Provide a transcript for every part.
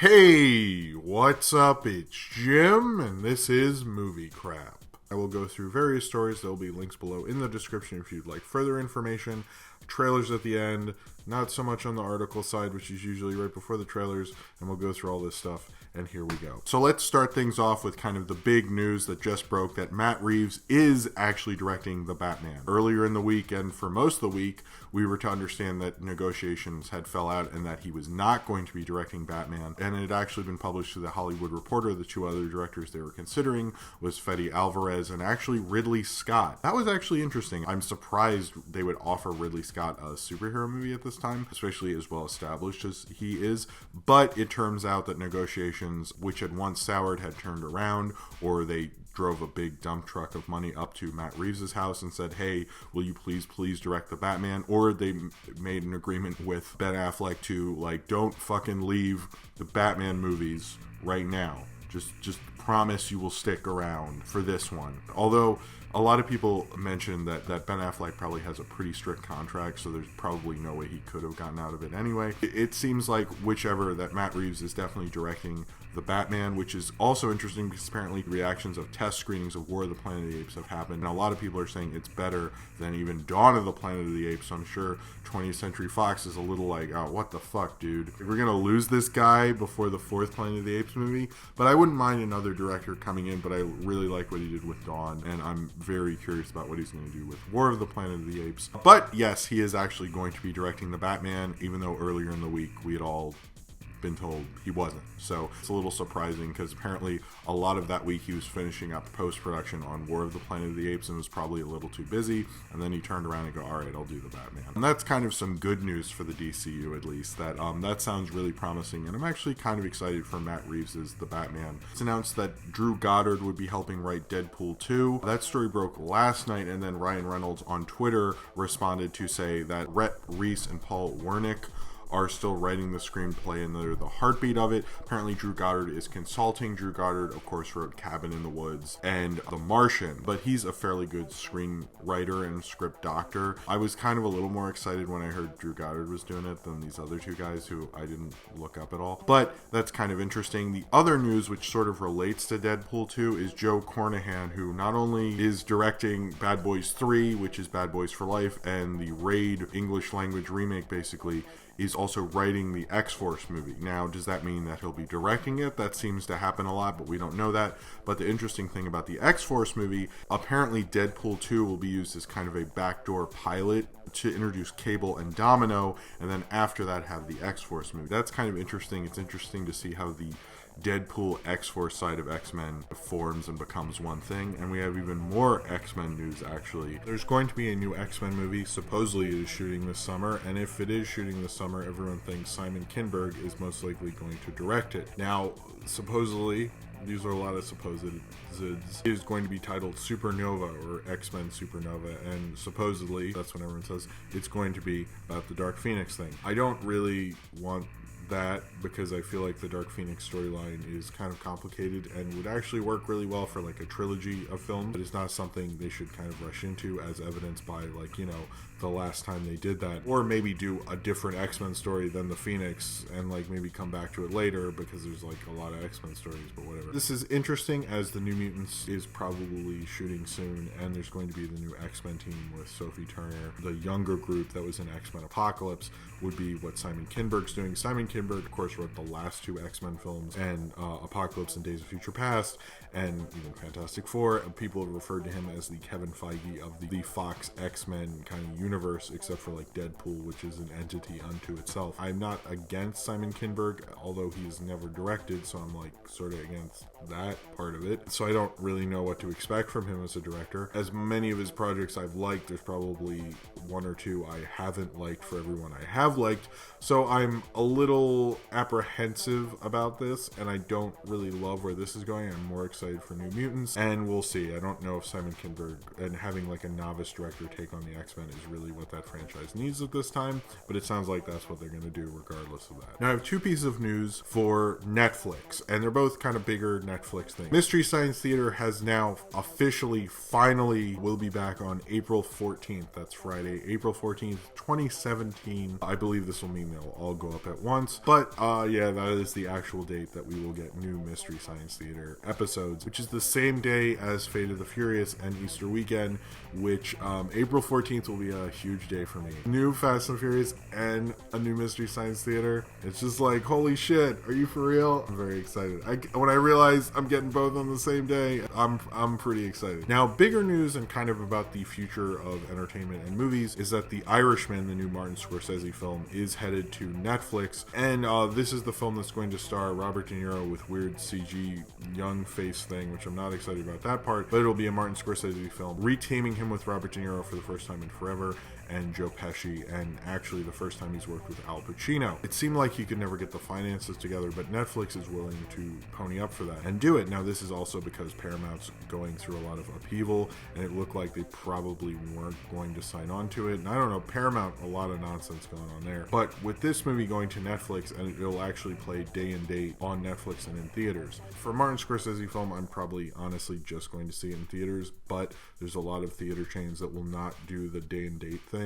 Hey, what's up? It's Jim, and this is Movie Crap. I will go through various stories. There will be links below in the description if you'd like further information. Trailers at the end, not so much on the article side, which is usually right before the trailers, and we'll go through all this stuff. And here we go. So let's start things off with kind of the big news that just broke, that Matt Reeves is actually directing The Batman. Earlier in the week, and for most of the week, we were to understand that negotiations had fell out and that he was not going to be directing Batman. And it had actually been published to The Hollywood Reporter. The two other directors they were considering was Fede Alvarez and actually Ridley Scott. That was actually interesting. I'm surprised they would offer Ridley Scott a superhero movie at this time, especially as well established as he is. But it turns out that negotiations, which had once soured, had turned around, or they drove a big dump truck of money up to Matt Reeves' house and said, hey, will you please direct the Batman? Or they made an agreement with Ben Affleck to, like, don't fucking leave the Batman movies right now. Just promise you will stick around for this one. Although a lot of people mentioned that Ben Affleck probably has a pretty strict contract, so there's probably no way he could have gotten out of it anyway. It seems like whichever, that Matt Reeves is definitely directing the Batman, which is also interesting because apparently reactions of test screenings of War of the Planet of the Apes have happened, and a lot of people are saying it's better than even Dawn of the Planet of the Apes. So I'm sure 20th Century Fox is a little like, oh, what the fuck, dude? We're gonna lose this guy before the fourth Planet of the Apes movie. But I wouldn't mind another director coming in, but I really like what he did with Dawn, and I'm very curious about what he's going to do with War of the Planet of the Apes. But yes, he is actually going to be directing the Batman, even though earlier in the week we had all been told he wasn't. So it's a little surprising because apparently a lot of that week he was finishing up post-production on War of the Planet of the Apes and was probably a little too busy, and then he turned around and go, all right, I'll do the Batman. And that's kind of some good news for the DCU, at least. That sounds really promising, and I'm actually kind of excited for Matt Reeves as the Batman. It's announced that Drew Goddard would be helping write Deadpool 2. That story broke last night, and then Ryan Reynolds on Twitter responded to say that Rhett Reese and Paul Wernick are still writing the screenplay and they're the heartbeat of it. Apparently Drew Goddard is consulting. Drew Goddard, of course, wrote Cabin in the Woods and The Martian, but he's a fairly good screenwriter and script doctor. I was kind of a little more excited when I heard Drew Goddard was doing it than these other two guys who I didn't look up at all. But that's kind of interesting. The other news, which sort of relates to Deadpool 2, is Joe Cornihan, who not only is directing Bad Boys 3, which is Bad Boys for Life, and the Raid English language remake, basically, is also writing the X-Force movie. Now, does that mean that he'll be directing it? That seems to happen a lot, but we don't know that. But the interesting thing about the X-Force movie, apparently Deadpool 2 will be used as kind of a backdoor pilot to introduce Cable and Domino, and then after that have the X-Force movie. That's kind of interesting. It's interesting to see how the Deadpool X-Force side of X-Men forms and becomes one thing. And we have even more X-Men news, actually. There's going to be a new X-Men movie. Supposedly it is shooting this summer, and if it is shooting this summer, everyone thinks Simon Kinberg is most likely going to direct it. Now, supposedly, these are a lot of supposed, it is going to be titled Supernova, or X-Men Supernova, and supposedly, that's what everyone says, it's going to be about the Dark Phoenix thing. I don't really want that because I feel like the Dark Phoenix storyline is kind of complicated and would actually work really well for like a trilogy of films, but it's not something they should kind of rush into, as evidenced by, like, you know, the last time they did that. Or maybe do a different X-Men story than the Phoenix and like maybe come back to it later, because there's like a lot of X-Men stories, but whatever. This is interesting as the New Mutants is probably shooting soon, and there's going to be the new X-Men team with Sophie Turner. The younger group that was in X-Men Apocalypse would be what Simon Kinberg's doing. Simon Kinberg, of course, wrote the last two X-Men films, and Apocalypse and Days of Future Past, and even Fantastic Four. People have referred to him as the Kevin Feige of the Fox X-Men kind of universe, except for like Deadpool, which is an entity unto itself. I'm not against Simon Kinberg, although he's never directed, so I'm like sort of against that part of it. So I don't really know what to expect from him as a director. As many of his projects I've liked, there's probably one or two I haven't liked for everyone I have liked. So I'm a little apprehensive about this, and I don't really love where this is going. I'm more excited for New Mutants, and we'll see. I don't know if Simon Kinberg and having like a novice director take on the X-Men is really what that franchise needs at this time, but it sounds like that's what they're going to do regardless of that. Now I have two pieces of news for Netflix, and they're both kind of bigger Netflix things. Mystery Science Theater has now officially, finally, will be back on April 14th. That's Friday, April 14th, 2017. I believe this will mean they'll all go up at once. But yeah, that is the actual date that we will get new Mystery Science Theater episodes, which is the same day as Fate of the Furious and Easter weekend, which April 14th will be a huge day for me. New Fast and Furious and a new Mystery Science Theater. It's just like, holy shit, are you for real? I'm very excited. When I realize I'm getting both on the same day, I'm pretty excited. Now, bigger news and kind of about the future of entertainment and movies is that The Irishman, the new Martin Scorsese film, is headed to Netflix, and this is the film that's going to star Robert De Niro with weird CG young face thing, which I'm not excited about that part, but it'll be a Martin Scorsese film, reteaming him with Robert De Niro for the first time in forever, and Joe Pesci, and actually the first time he's worked with Al Pacino. It seemed like he could never get the finances together, but Netflix is willing to pony up for that and do it. Now, this is also because Paramount's going through a lot of upheaval, and it looked like they probably weren't going to sign on to it. And I don't know, Paramount, a lot of nonsense going on there. But with this movie going to Netflix, and it'll actually play day and date on Netflix and in theaters. For a Martin Scorsese film, I'm probably honestly just going to see it in theaters, but there's a lot of theater chains that will not do the day and date thing.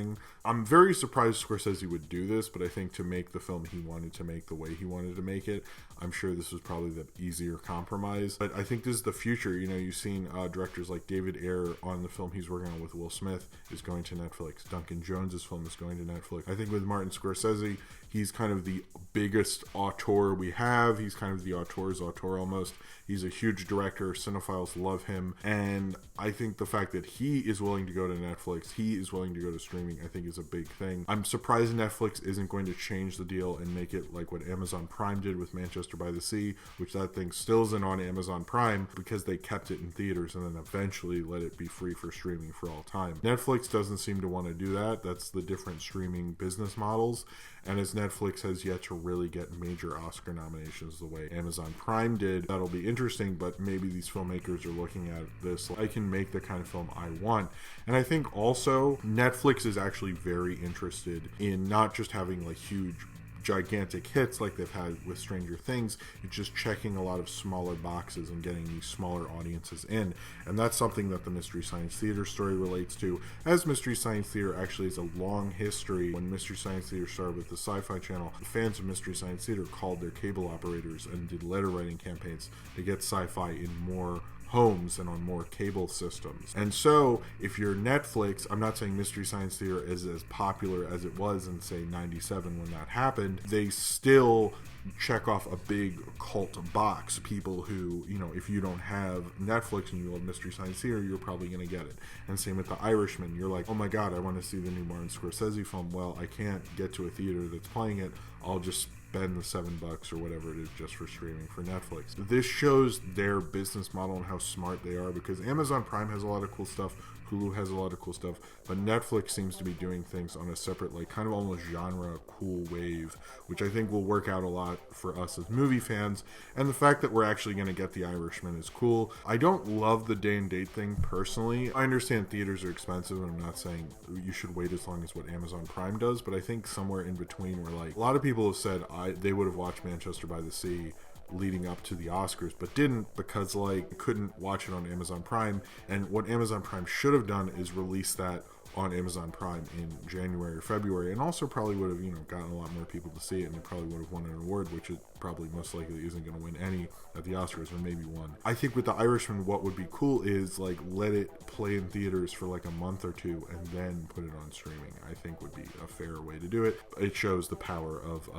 I'm very surprised Scorsese would do this, but I think to make the film he wanted to make the way he wanted to make it, I'm sure this was probably the easier compromise. But I think this is the future. You know, you've seen directors like David Ayer on the film he's working on with Will Smith is going to Netflix. Duncan Jones's film is going to Netflix. I think with Martin Scorsese, he's kind of the biggest auteur we have. He's kind of the auteur's auteur almost. He's a huge director. Cinephiles love him. And I think the fact that he is willing to go to Netflix, he is willing to go to streaming, I think is a big thing. I'm surprised Netflix isn't going to change the deal and make it like what Amazon Prime did with Manchester by the Sea, which that thing still isn't on Amazon Prime because they kept it in theaters and then eventually let it be free for streaming for all time. Netflix doesn't seem to want to do that. That's the different streaming business models. And as Netflix has yet to really get major Oscar nominations the way Amazon Prime did, that'll be interesting, but maybe these filmmakers are looking at this like, I can make the kind of film I want. And I think also Netflix is actually very interested in not just having like huge gigantic hits like they've had with Stranger Things. It's just checking a lot of smaller boxes and getting these smaller audiences in, and that's something that the Mystery Science Theater story relates to, as Mystery Science Theater actually has a long history. When Mystery Science Theater started with the Sci-Fi Channel, the fans of Mystery Science Theater called their cable operators and did letter writing campaigns to get sci-fi in more homes and on more cable systems. And so if you're Netflix, I'm not saying Mystery Science Theater is as popular as it was in say 97 when that happened, they still check off a big cult box. People who, you know, if you don't have Netflix and you love Mystery Science Theater, you're probably going to get it. And same with The Irishman. You're like, oh my god, I want to see the new Martin Scorsese film. Well, I can't get to a theater that's playing it. I'll just spend the $7 or whatever it is just for streaming for Netflix. This shows their business model and how smart they are, because Amazon Prime has a lot of cool stuff, Hulu has a lot of cool stuff, but Netflix seems to be doing things on a separate, like kind of almost genre cool wave, which I think will work out a lot for us as movie fans. And the fact that we're actually going to get The Irishman is cool. I don't love the day and date thing personally. I understand theaters are expensive, and I'm not saying you should wait as long as what Amazon Prime does, but I think somewhere in between where like a lot of people have said they would have watched Manchester by the Sea leading up to the Oscars, but didn't because like couldn't watch it on Amazon Prime. And what Amazon Prime should have done is release that on Amazon Prime in January or February, and also probably would have, you know, gotten a lot more people to see it, and it probably would have won an award, which it probably most likely isn't going to win any at the Oscars, or maybe one. I think with The Irishman, what would be cool is like let it play in theaters for like a month or two and then put it on streaming. I think would be a fair way to do it. It shows the power of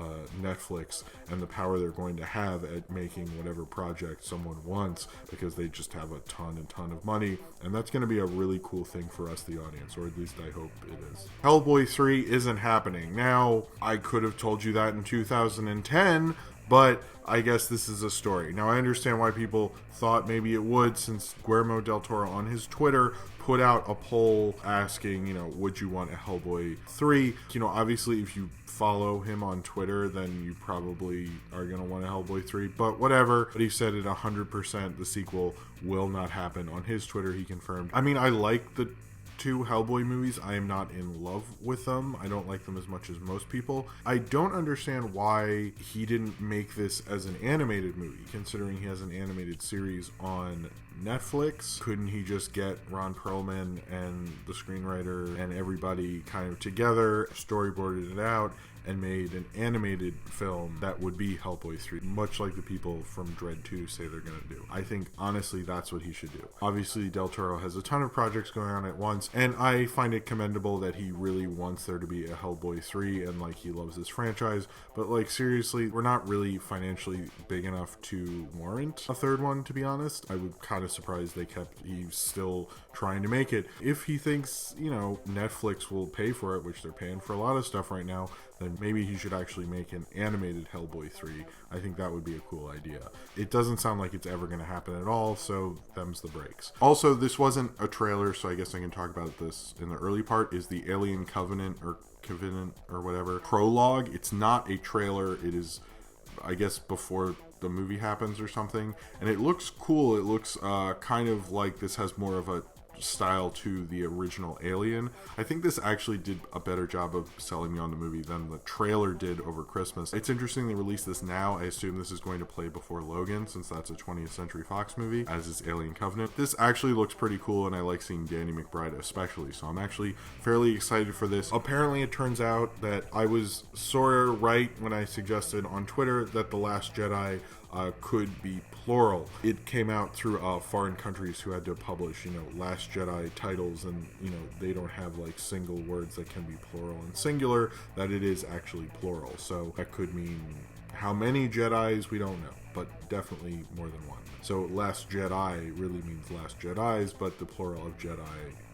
Netflix and the power they're going to have at making whatever project someone wants, because they just have a ton of money, and that's going to be a really cool thing for us, the audience, or at least I hope it is. Hellboy 3 isn't happening. Now, I could have told you that in 2010, but I guess this is a story. Now, I understand why people thought maybe it would, since Guillermo del Toro on his Twitter put out a poll asking, you know, would you want a Hellboy 3? You know, obviously, if you follow him on Twitter, then you probably are going to want a Hellboy 3, but whatever. But he said it 100% the sequel will not happen. On his Twitter, he confirmed. I mean, I like the two Hellboy movies. I am not in love with them. I don't like them as much as most people. I don't understand why he didn't make this as an animated movie, considering he has an animated series on Netflix? Couldn't he just get Ron Perlman and the screenwriter and everybody kind of together, storyboarded it out, and made an animated film that would be Hellboy 3, much like the people from Dread 2 say they're going to do? I think, honestly, that's what he should do. Obviously, Del Toro has a ton of projects going on at once, and I find it commendable that he really wants there to be a Hellboy 3, and, like, he loves this franchise, but, like, seriously, we're not really financially big enough to warrant a third one, to be honest. I was kind of surprised he's still trying to make it. If he thinks, you know, Netflix will pay for it, which they're paying for a lot of stuff right now, then maybe he should actually make an animated Hellboy 3. I think that would be a cool idea. It doesn't sound like it's ever going to happen at all, so them's the breaks. Also, this wasn't a trailer, so I guess I can talk about this in the early part, is the Alien Covenant or whatever prologue. It's not a trailer. It is, I guess, before the movie happens or something, and it looks cool. It looks kind of like this has more of a style to the original Alien. I think this actually did a better job of selling me on the movie than the trailer did over Christmas. It's interesting they released this now. I assume this is going to play before Logan, since that's a 20th Century Fox movie, as is Alien Covenant. This actually looks pretty cool, and I like seeing Danny McBride especially, so I'm actually fairly excited for this. Apparently, it turns out that I was sort of right when I suggested on Twitter that The Last Jedi could be plural. It came out through foreign countries who had to publish, you know, Last Jedi titles, and, you know, they don't have like single words that can be plural and singular, that it is actually plural. So that could mean how many Jedis, we don't know, but definitely more than one. So Last Jedi really means Last Jedis, but the plural of Jedi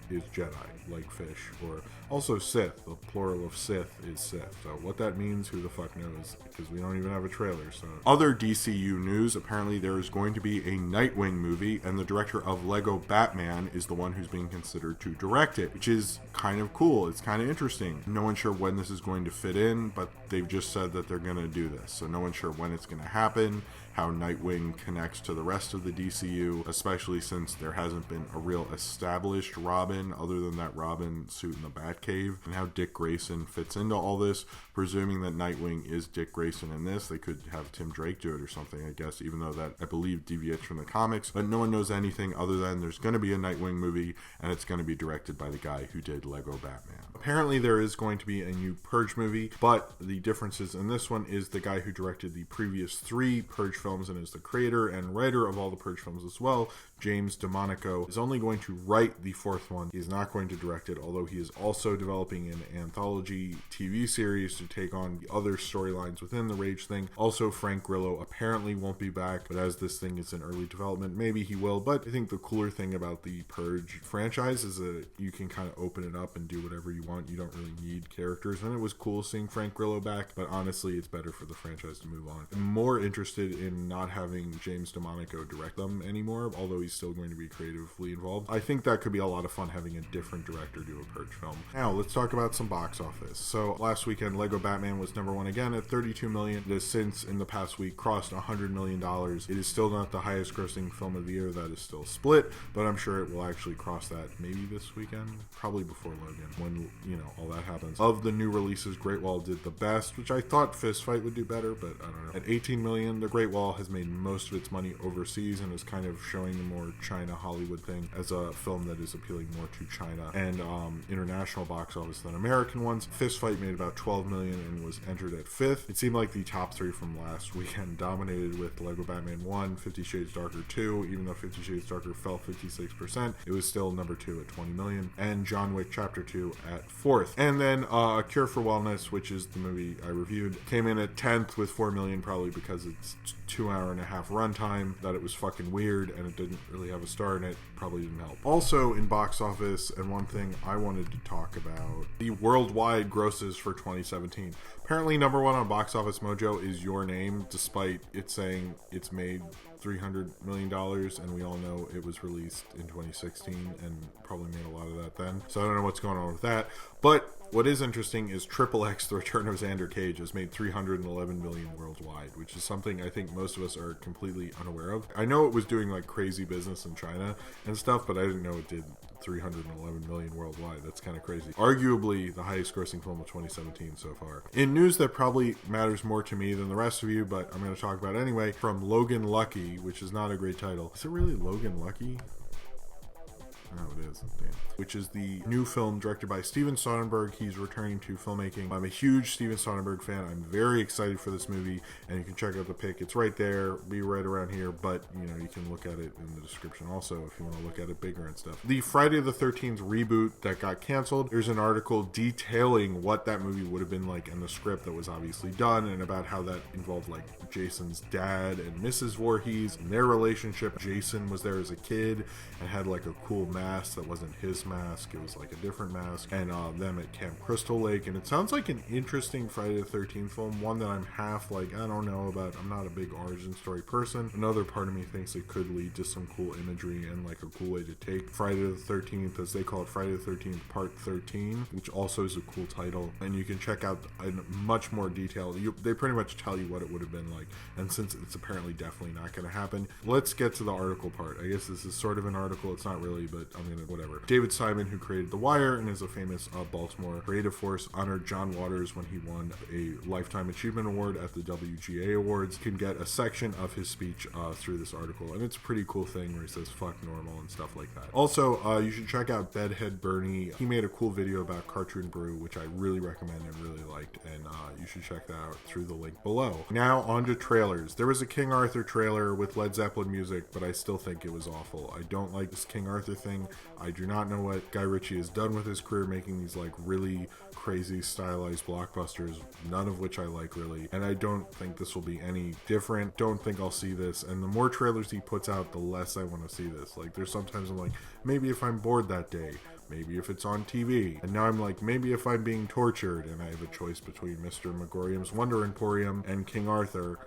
is Jedi, like fish, or also Sith. The plural of Sith is Sith. So what that means, who the fuck knows, because we don't even have a trailer. So other DCU news, apparently there is going to be a Nightwing movie, and the director of Lego Batman is the one who's being considered to direct it, which is kind of cool. It's kind of interesting. No one's sure when this is going to fit in, but they've just said that they're going to do this. So no one's sure when it's going to happen, how Nightwing connects to the rest of the DCU, especially since there hasn't been a real established Robin other than that Robin suit in the Batcave, and how Dick Grayson fits into all this. Presuming that Nightwing is Dick Grayson in this, they could have Tim Drake do it or something, I guess, even though that, I believe, deviates from the comics. But no one knows anything other than there's going to be a Nightwing movie, and it's going to be directed by the guy who did Lego Batman. Apparently there is going to be a new Purge movie, but the differences in this one is the guy who directed the previous 3 Purge films and is the creator and writer of all the Purge films as well, James DeMonaco, is only going to write the 4th one. He's not going to direct it, although he is also developing an anthology TV series to take on the other storylines within the Rage thing. Also, Frank Grillo apparently won't be back, but as this thing is in early development, maybe he will. But I think the cooler thing about the Purge franchise is that you can kind of open it up and do whatever you want. You don't really need characters, and it was cool seeing Frank Grillo back, but honestly, it's better for the franchise to move on. I'm more interested in not having James DeMonaco direct them anymore, although he's still going to be creatively involved. I think that could be a lot of fun having a different director do a Purge film. Now, let's talk about some box office. So last weekend, Lego Batman was number 1 again at $32 million. It has since, in the past week, crossed $100 million. It is still not the highest grossing film of the year. That is still split, but I'm sure it will actually cross that maybe this weekend, probably before Logan, when, you know, all that happens. Of the new releases, Great Wall did the best, which I thought Fist Fight would do better, but I don't know. At $18 million, The Great Wall has made most of its money overseas and is kind of showing the more China Hollywood thing as a film that is appealing more to China and international box office than American ones. Fist Fight made about $12 million and was entered at 5th. It seemed like the top 3 from last weekend dominated, with Lego Batman 1, 50 Shades Darker 2, even though 50 Shades Darker fell 56%, it was still number 2 at $20 million, and John Wick Chapter 2 at 4th. And then A Cure for Wellness, which is the movie I reviewed, came in at 10th with $4 million, probably because it's 2.5 hour runtime, that it was fucking weird and it didn't really have a star in it, probably didn't help. Also in box office, and one thing I wanted to talk about, the worldwide grosses for 2017. Apparently number 1 on Box Office Mojo is Your Name, despite it saying it's made $300 million, and we all know it was released in 2016 and probably made a lot of that then. So I don't know what's going on with that. But What is interesting is XXX, The Return of Xander Cage, has made $311 million worldwide, which is something I think most of us are completely unaware of. I know it was doing like crazy business in China and stuff, but I didn't know it did 311 million worldwide. That's kind of crazy. Arguably the highest grossing film of 2017 so far. In news that probably matters more to me than the rest of you, but I'm going to talk about it anyway, from Logan Lucky, which is not a great title. Is it really Logan Lucky? Oh, it is. Damn. Which is the new film directed by Steven Soderbergh. He's returning to filmmaking. I'm a huge Steven Soderbergh fan. I'm very excited for this movie, and you can check out the pic. It's right there, be right around here, but you know, you can look at it in the description also if you want to look at it bigger and stuff. The Friday the 13th reboot that got canceled, there's an article detailing what that movie would have been like in the script that was obviously done, and about how that involved like Jason's dad and Mrs. Voorhees and their relationship. Jason was there as a kid and had like a cool mask that wasn't his mask, it was like a different mask, and them at Camp Crystal Lake. And it sounds like an interesting Friday the 13th film, one that I'm half like, I don't know about. I'm not a big origin story person. Another part of me thinks it could lead to some cool imagery and like a cool way to take Friday the 13th, as they call it, Friday the 13th Part 13, which also is a cool title. And you can check out in much more detail. They pretty much tell you what it would have been like, and since it's apparently definitely not going to happen, let's get to the article part. I guess this is sort of an article, it's not really, but I'm gonna whatever. David Simon, who created The Wire and is a famous Baltimore creative force, honored John Waters when he won a Lifetime Achievement Award at the WGA Awards. You can get a section of his speech through this article, and it's a pretty cool thing where he says fuck normal and stuff like that. Also, you should check out Bedhead Bernie. He made a cool video about Cartoon Brew, which I really recommend and really liked, and you should check that out through the link below. Now on to trailers. There was a King Arthur trailer with Led Zeppelin music, but I still think it was awful. I don't like this King Arthur thing. I do not know what Guy Ritchie has done with his career, making these like really crazy stylized blockbusters, none of which I like really, and I don't think this will be any different. Don't think I'll see this, and the more trailers he puts out, the less I want to see this. Like there's sometimes I'm like, maybe if I'm bored that day, maybe if it's on TV, and now I'm like, maybe if I'm being tortured and I have a choice between Mr. Megorium's Wonder Emporium and King Arthur,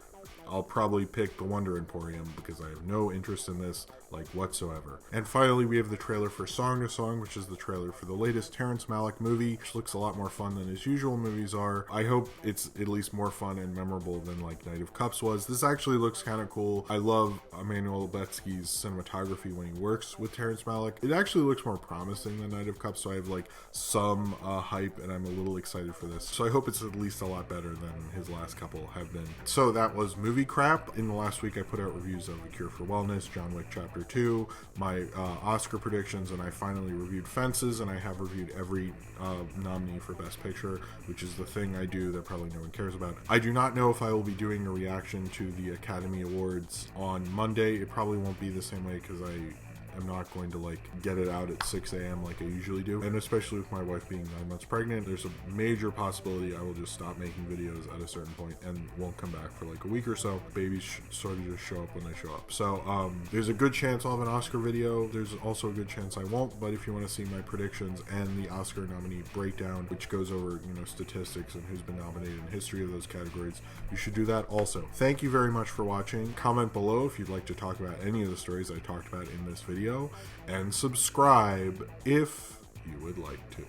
I'll probably pick the Wonder Emporium because I have no interest in this, like, whatsoever. And finally, we have the trailer for Song to Song, which is the trailer for the latest Terrence Malick movie, which looks a lot more fun than his usual movies are. I hope it's at least more fun and memorable than, like, Knight of Cups was. This actually looks kind of cool. I love Emmanuel Lubezki's cinematography when he works with Terrence Malick. It actually looks more promising than Knight of Cups, so I have, like, some hype, and I'm a little excited for this. So I hope it's at least a lot better than his last couple have been. So that was Movie Crap. In the last week, I put out reviews of A Cure for Wellness, John Wick Chapter 2, my Oscar predictions, and I finally reviewed Fences, and I have reviewed every nominee for Best Picture, which is the thing I do that probably no one cares about. I do not know if I will be doing a reaction to the Academy Awards on Monday. It probably won't be the same way because I'm not going to like get it out at 6 a.m. like I usually do, and especially with my wife being 9 months pregnant, there's a major possibility I will just stop making videos at a certain point and won't come back for like a week or so. Babies sort of just show up when they show up. So there's a good chance I'll have an Oscar video. There's also a good chance I won't, but if you want to see my predictions and the Oscar nominee breakdown, which goes over, you know, statistics and who's been nominated and history of those categories, you should do that also. Thank you very much for watching. Comment below if you'd like to talk about any of the stories I talked about in this video, and subscribe if you would like to.